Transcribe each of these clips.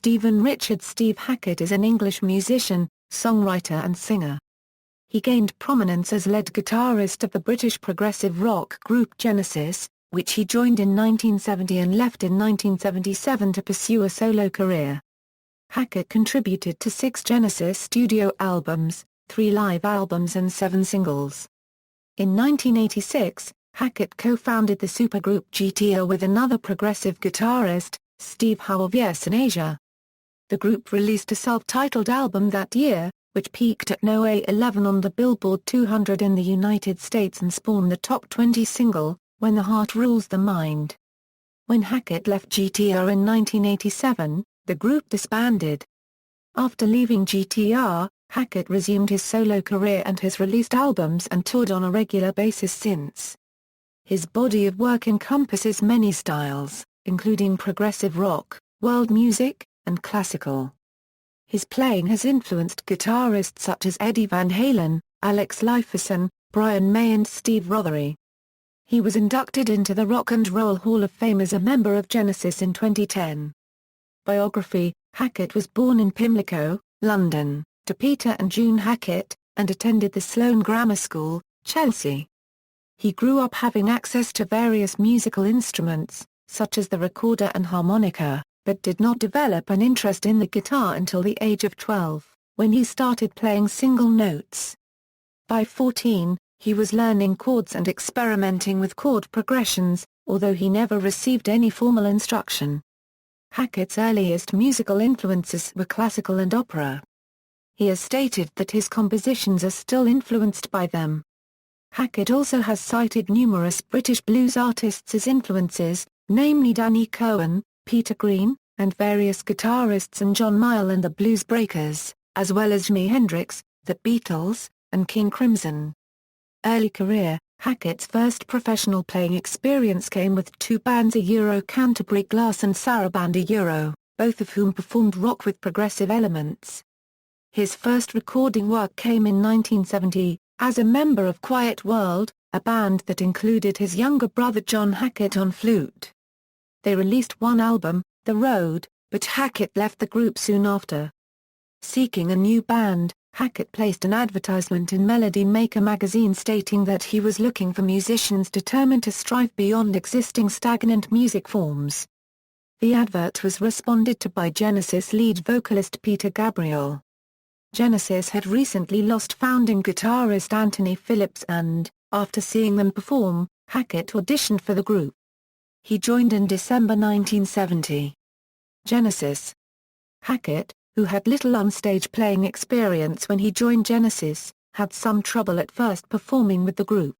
Stephen Richard Steve Hackett is an English musician, songwriter and singer. He gained prominence as lead guitarist of the British progressive rock group Genesis, which he joined in 1970 and left in 1977 to pursue a solo career. Hackett contributed to 6 Genesis studio albums, 3 live albums and 7 singles. In 1986, Hackett co-founded the supergroup GTO with another progressive guitarist, Steve Howe of Yes in Asia. The group released a self-titled album that year, which peaked at No. 11 on the Billboard 200 in the United States and spawned the top 20 single, When the Heart Rules the Mind. When Hackett left GTR in 1987, the group disbanded. After leaving GTR, Hackett resumed his solo career and has released albums and toured on a regular basis since. His body of work encompasses many styles, including progressive rock, world music, and classical. His playing has influenced guitarists such as Eddie Van Halen, Alex Lifeson, Brian May and Steve Rothery. He was inducted into the Rock and Roll Hall of Fame as a member of Genesis in 2010. Biography: Hackett was born in Pimlico, London, to Peter and June Hackett, and attended the Sloane Grammar School, Chelsea. He grew up having access to various musical instruments, such as the recorder and harmonica, but did not develop an interest in the guitar until the age of 12, when he started playing single notes. By 14, he was learning chords and experimenting with chord progressions, although he never received any formal instruction. Hackett's earliest musical influences were classical and opera. He has stated that his compositions are still influenced by them. Hackett also has cited numerous British blues artists as influences, namely Danny Cohen, Peter Green, and various guitarists and John Mayall and the Blues Breakers, as well as Jimi Hendrix, the Beatles, and King Crimson. Early career: Hackett's first professional playing experience came with 2 bands Canterbury Glass and Saraband, both of whom performed rock with progressive elements. His first recording work came in 1970, as a member of Quiet World, a band that included his younger brother John Hackett on flute. They released one album, The Road, but Hackett left the group soon after. Seeking a new band, Hackett placed an advertisement in Melody Maker magazine stating that he was looking for musicians determined to strive beyond existing stagnant music forms. The advert was responded to by Genesis lead vocalist Peter Gabriel. Genesis had recently lost founding guitarist Anthony Phillips and, after seeing them perform, Hackett auditioned for the group. He joined in December 1970. Genesis. Hackett, who had little onstage playing experience when he joined Genesis, had some trouble at first performing with the group.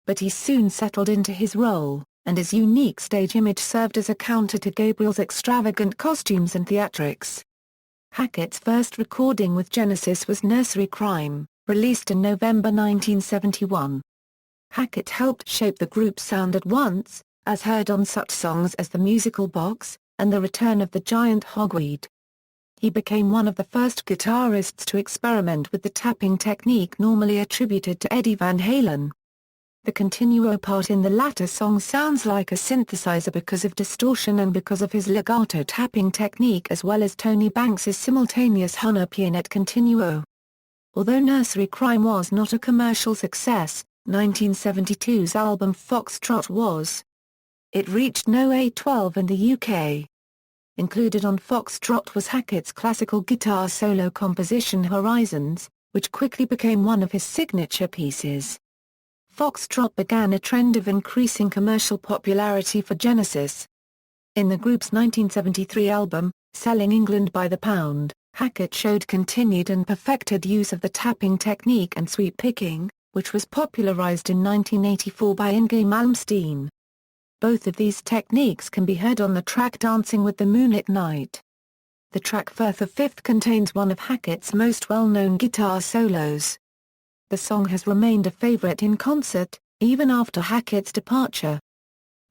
But he soon settled into his role, and his unique stage image served as a counter to Gabriel's extravagant costumes and theatrics. Hackett's first recording with Genesis was Nursery Crime, released in November 1971. Hackett helped shape the group's sound at once, as heard on such songs as The Musical Box, and The Return of the Giant Hogweed. He became one of the first guitarists to experiment with the tapping technique normally attributed to Eddie Van Halen. The continuo part in the latter song sounds like a synthesizer because of distortion and because of his legato tapping technique, as well as Tony Banks's simultaneous pianette continuo. Although Nursery Crime was not a commercial success, 1972's album Foxtrot was. It reached No. 12 in the UK. Included on Foxtrot was Hackett's classical guitar solo composition Horizons, which quickly became one of his signature pieces. Foxtrot began a trend of increasing commercial popularity for Genesis. In the group's 1973 album, Selling England by the Pound, Hackett showed continued and perfected use of the tapping technique and sweep picking, which was popularized in 1984 by Inge Malmsteen. Both of these techniques can be heard on the track Dancing with the Moonlit Night. The track Firth of Fifth contains one of Hackett's most well-known guitar solos. The song has remained a favorite in concert, even after Hackett's departure.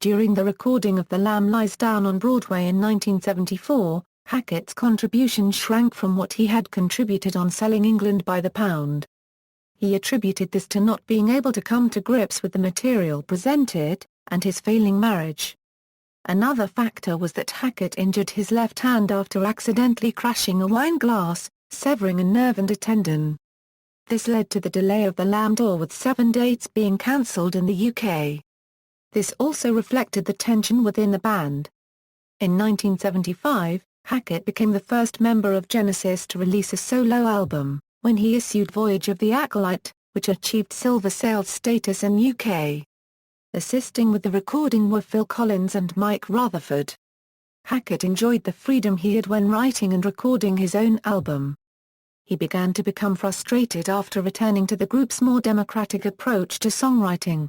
During the recording of The Lamb Lies Down on Broadway in 1974, Hackett's contribution shrank from what he had contributed on Selling England by the Pound. He attributed this to not being able to come to grips with the material presented, and his failing marriage. Another factor was that Hackett injured his left hand after accidentally crashing a wine glass, severing a nerve and a tendon. This led to the delay of the Lamb tour, with 7 dates being cancelled in the UK. This also reflected the tension within the band. In 1975, Hackett became the first member of Genesis to release a solo album, when he issued Voyage of the Acolyte, which achieved silver sales status in UK. Assisting with the recording were Phil Collins and Mike Rutherford. Hackett enjoyed the freedom he had when writing and recording his own album. He began to become frustrated after returning to the group's more democratic approach to songwriting.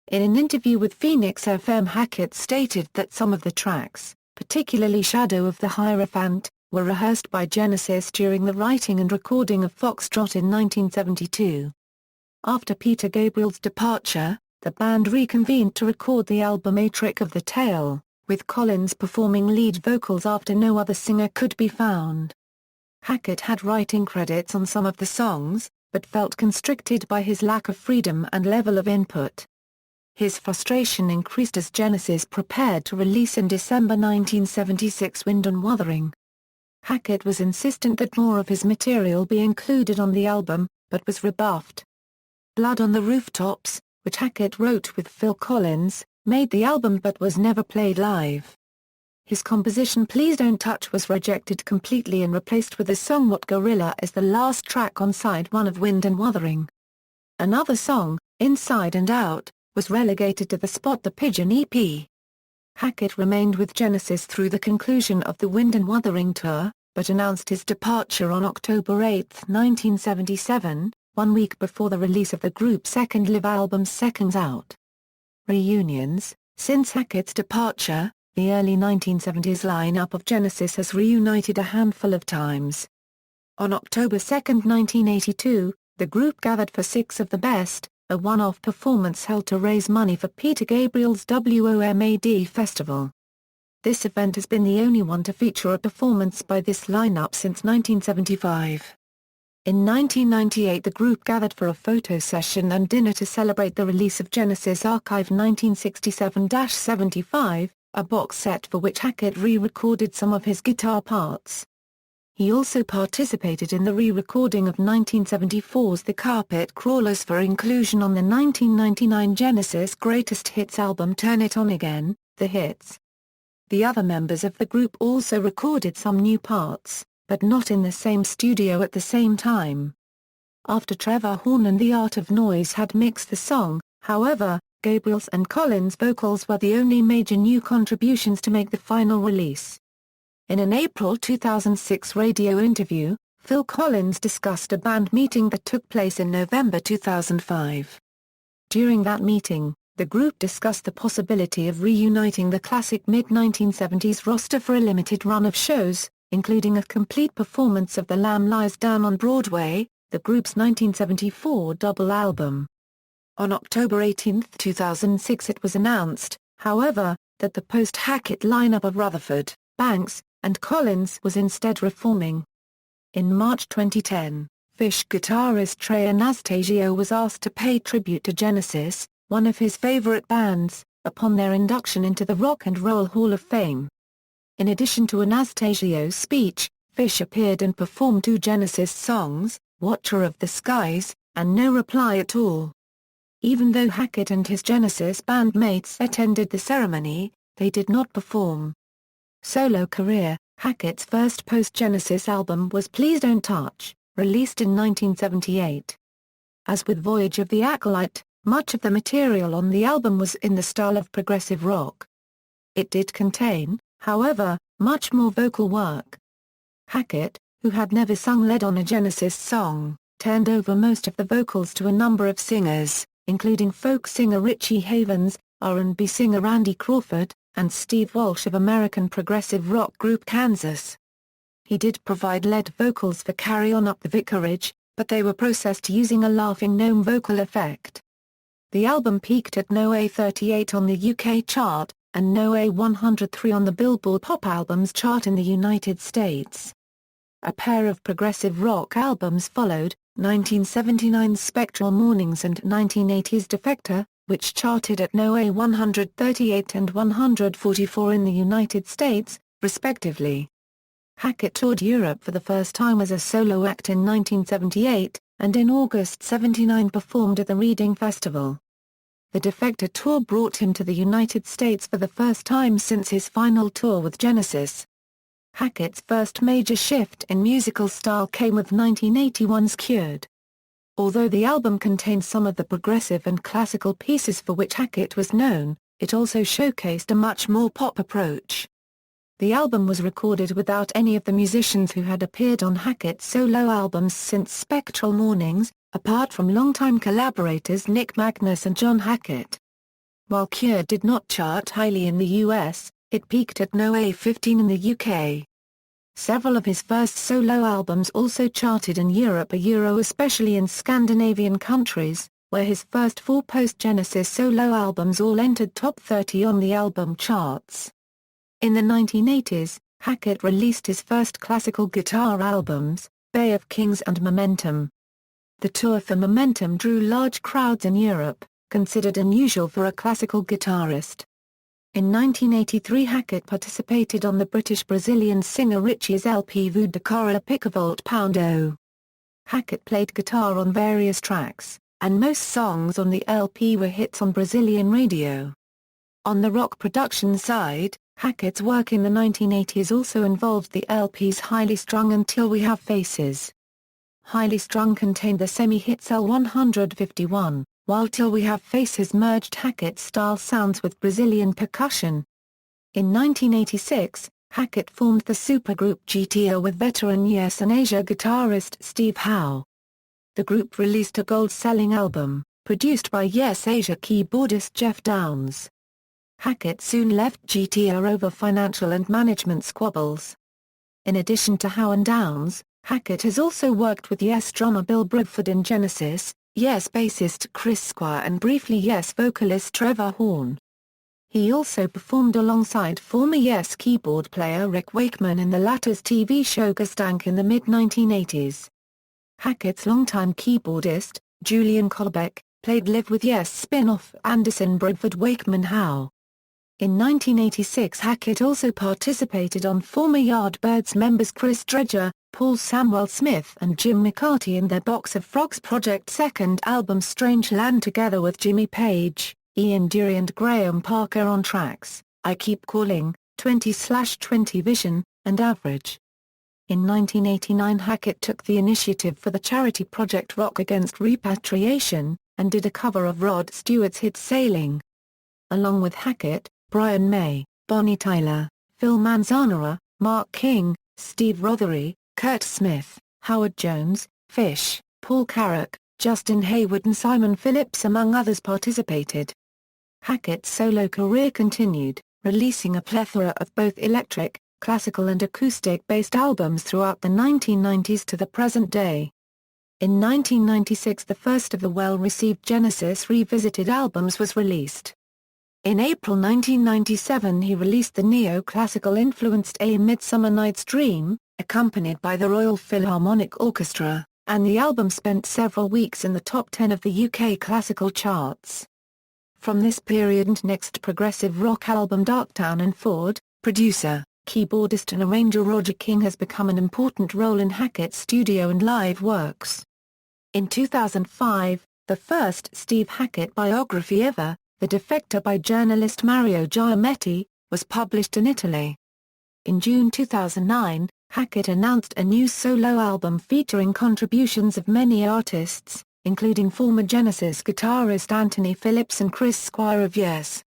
In an interview with Phoenix FM, Hackett stated that some of the tracks, particularly Shadow of the Hierophant, were rehearsed by Genesis during the writing and recording of Foxtrot in 1972. After Peter Gabriel's departure, the band reconvened to record the album A Trick of the Tail, with Collins performing lead vocals after no other singer could be found. Hackett had writing credits on some of the songs, but felt constricted by his lack of freedom and level of input. His frustration increased as Genesis prepared to release in December 1976 Wind and Wuthering. Hackett was insistent that more of his material be included on the album, but was rebuffed. Blood on the Rooftops, which Hackett wrote with Phil Collins, made the album but was never played live. His composition Please Don't Touch was rejected completely and replaced with the song What Gorilla as the last track on side 1 of Wind and Wuthering. Another song, Inside and Out, was relegated to the Spot the Pigeon EP. Hackett remained with Genesis through the conclusion of the Wind and Wuthering tour, but announced his departure on October 8, 1977, 1 week before the release of the group's second live album Seconds Out. Reunions. Since Hackett's departure, the early 1970s lineup of Genesis has reunited a handful of times. On October 2, 1982, the group gathered for Six of the Best, a one-off performance held to raise money for Peter Gabriel's WOMAD festival. This event has been the only one to feature a performance by this lineup since 1975. In 1998 the group gathered for a photo session and dinner to celebrate the release of Genesis Archive 1967-75, a box set for which Hackett re-recorded some of his guitar parts. He also participated in the re-recording of 1974's The Carpet Crawlers for inclusion on the 1999 Genesis Greatest Hits album Turn It On Again, The Hits. The other members of the group also recorded some new parts, but not in the same studio at the same time. After Trevor Horn and The Art of Noise had mixed the song, however, Gabriel's and Collins' vocals were the only major new contributions to make the final release. In an April 2006 radio interview, Phil Collins discussed a band meeting that took place in November 2005. During that meeting, the group discussed the possibility of reuniting the classic mid-1970s roster for a limited run of shows, including a complete performance of The Lamb Lies Down on Broadway, the group's 1974 double album. On October 18, 2006 it was announced, however, that the post-Hackett lineup of Rutherford, Banks, and Collins was instead reforming. In March 2010, Phish guitarist Trey Anastasio was asked to pay tribute to Genesis, one of his favorite bands, upon their induction into the Rock and Roll Hall of Fame. In addition to Anastasio's speech, Phish appeared and performed 2 Genesis songs, Watcher of the Skies, and No Reply at All. Even though Hackett and his Genesis bandmates attended the ceremony, they did not perform. Solo career. Hackett's first post-Genesis album was Please Don't Touch, released in 1978. As with Voyage of the Acolyte, much of the material on the album was in the style of progressive rock. It did contain, however, much more vocal work. Hackett, who had never sung lead on a Genesis song, turned over most of the vocals to a number of singers, including folk singer Richie Havens, R&B singer Randy Crawford, and Steve Walsh of American progressive rock group Kansas. He did provide lead vocals for Carry On Up the Vicarage, but they were processed using a laughing gnome vocal effect. The album peaked at No. 38 on the UK chart, and No. 103 on the Billboard Pop Albums chart in the United States. A pair of progressive rock albums followed, 1979's Spectral Mornings and 1980's Defector, which charted at No. 138 and 144 in the United States, respectively. Hackett toured Europe for the first time as a solo act in 1978, and in August '79 performed at the Reading Festival. The Defector tour brought him to the United States for the first time since his final tour with Genesis. Hackett's first major shift in musical style came with 1981's Cured. Although the album contained some of the progressive and classical pieces for which Hackett was known, it also showcased a much more pop approach. The album was recorded without any of the musicians who had appeared on Hackett's solo albums since Spectral Mornings, apart from longtime collaborators Nick Magnus and John Hackett. While Cure did not chart highly in the US, it peaked at No. 15 in the UK. Several of his first solo albums also charted in Europe, especially in Scandinavian countries, where his first four post-Genesis solo albums all entered top 30 on the album charts. In the 1980s, Hackett released his first classical guitar albums, Bay of Kings and Momentum. The tour for Momentum drew large crowds in Europe, considered unusual for a classical guitarist. In 1983 Hackett participated on the British-Brazilian singer Richie's LP Voo de Cara Picavolt Poundo. Hackett played guitar on various tracks, and most songs on the LP were hits on Brazilian radio. On the rock production side, Hackett's work in the 1980s also involved the LP's Highly Strung and Till We Have Faces. Highly Strung contained the semi-hits L151, while Till We Have Faces merged Hackett-style sounds with Brazilian percussion. In 1986, Hackett formed the supergroup GTO with veteran Yes and Asia guitarist Steve Howe. The group released a gold-selling album, produced by Yes Asia keyboardist Jeff Downes. Hackett soon left GTO over financial and management squabbles. In addition to Howe and Downes, Hackett has also worked with Yes drummer Bill Bruford in Genesis, Yes bassist Chris Squire and briefly Yes vocalist Trevor Horn. He also performed alongside former Yes keyboard player Rick Wakeman in the latter's TV show Gastank in the mid-1980s. Hackett's longtime keyboardist, Julian Kolbeck, played live with Yes spin-off Anderson Bruford Wakeman Howe. In 1986 Hackett also participated on former Yardbirds members Chris Dredger, Paul Samwell Smith and Jim McCarty in their Box of Frogs project second album Strange Land together with Jimmy Page, Ian Dury and Graham Parker on tracks, I Keep Calling, 20/20 Vision, and Average. In 1989 Hackett took the initiative for the charity project Rock Against Repatriation, and did a cover of Rod Stewart's hit Sailing. Along with Hackett, Brian May, Bonnie Tyler, Phil Manzanera, Mark King, Steve Rothery, Kurt Smith, Howard Jones, Fish, Paul Carrack, Justin Hayward and Simon Phillips among others participated. Hackett's solo career continued, releasing a plethora of both electric, classical and acoustic-based albums throughout the 1990s to the present day. In 1996 the first of the well-received Genesis Revisited albums was released. In April 1997 he released the neo-classical-influenced A Midsummer Night's Dream, accompanied by the Royal Philharmonic Orchestra, and the album spent several weeks in the top 10 of the UK classical charts. From this period and next progressive rock album Darktown and Ford, producer, keyboardist and arranger Roger King has become an important role in Hackett's studio and live works. In 2005, the first Steve Hackett biography ever, The Defector by journalist Mario Giametti, was published in Italy. In June 2009, Hackett announced a new solo album featuring contributions of many artists, including former Genesis guitarist Anthony Phillips and Chris Squire of Yes.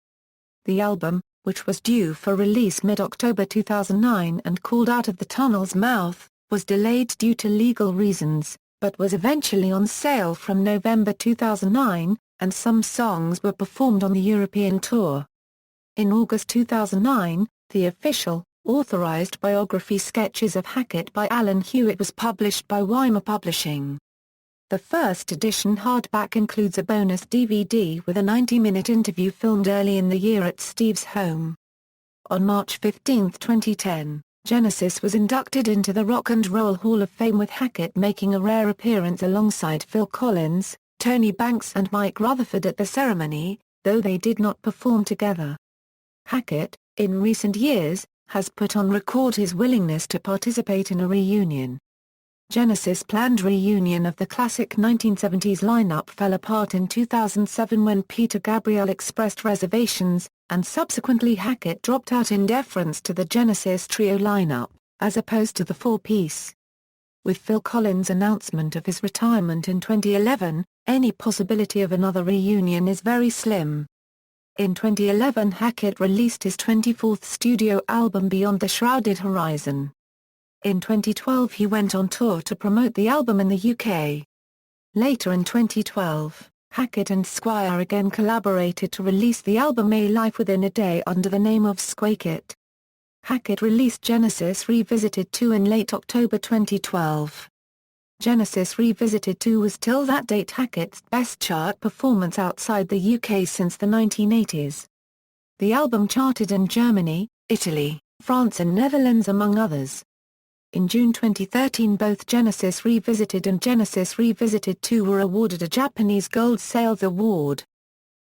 The album, which was due for release mid-October 2009 and called Out of the Tunnel's Mouth, was delayed due to legal reasons, but was eventually on sale from November 2009, and some songs were performed on the European tour. In August 2009, the official, authorized biography Sketches of Hackett by Alan Hewitt was published by Weimar Publishing. The first edition hardback includes a bonus DVD with a 90-minute interview filmed early in the year at Steve's home. On March 15, 2010, Genesis was inducted into the Rock and Roll Hall of Fame with Hackett making a rare appearance alongside Phil Collins, Tony Banks and Mike Rutherford at the ceremony. though they did not perform together. Hackett, in recent years, has put on record his willingness to participate in a reunion. Genesis' planned reunion of the classic 1970s lineup fell apart in 2007 when Peter Gabriel expressed reservations, and subsequently Hackett dropped out in deference to the Genesis trio lineup, as opposed to the four-piece. With Phil Collins' announcement of his retirement in 2011, any possibility of another reunion is very slim. In 2011 Hackett released his 24th studio album Beyond the Shrouded Horizon. In 2012 he went on tour to promote the album in the UK. Later in 2012, Hackett and Squire again collaborated to release the album A Life Within a Day under the name of Squacket. Hackett released Genesis Revisited 2 in late October 2012. Genesis Revisited 2 was till that date Hackett's best chart performance outside the UK since the 1980s. The album charted in Germany, Italy, France and Netherlands among others. In June 2013 both Genesis Revisited and Genesis Revisited 2 were awarded a Japanese Gold Sales Award.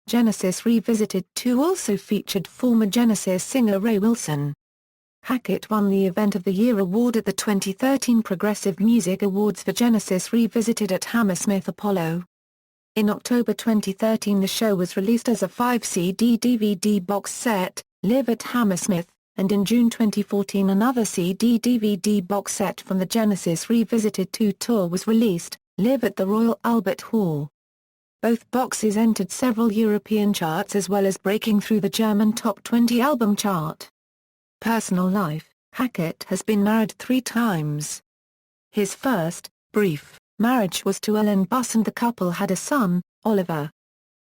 Genesis Revisited 2 also featured former Genesis singer Ray Wilson. Hackett won the Event of the Year award at the 2013 Progressive Music Awards for Genesis Revisited at Hammersmith Apollo. In October 2013 the show was released as a 5-CD DVD box set, Live at Hammersmith, and in June 2014 another CD-DVD box set from the Genesis Revisited 2 tour was released, Live at the Royal Albert Hall. Both boxes entered several European charts as well as breaking through the German top 20 album chart. Personal life: Hackett has been married 3 times. His first, brief, marriage was to Ellen Buss and the couple had a son, Oliver.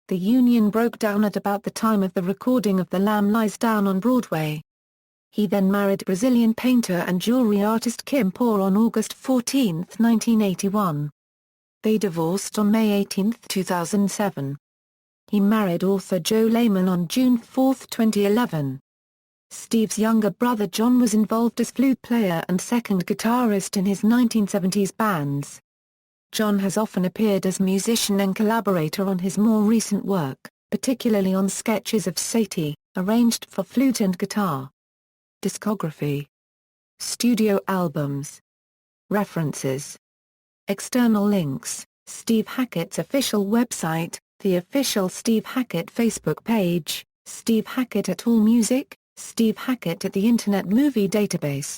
The union broke down at about the time of the recording of The Lamb Lies Down on Broadway. He then married Brazilian painter and jewelry artist Kim Poor on August 14, 1981. They divorced on May 18, 2007. He married author Joe Lehman on June 4, 2011. Steve's younger brother John was involved as flute player and second guitarist in his 1970s bands. John has often appeared as musician and collaborator on his more recent work, particularly on sketches of Satie, arranged for flute and guitar. Discography. Studio albums. References. External links: Steve Hackett's official website, the official Steve Hackett Facebook page, Steve Hackett at AllMusic, Steve Hackett at the Internet Movie Database.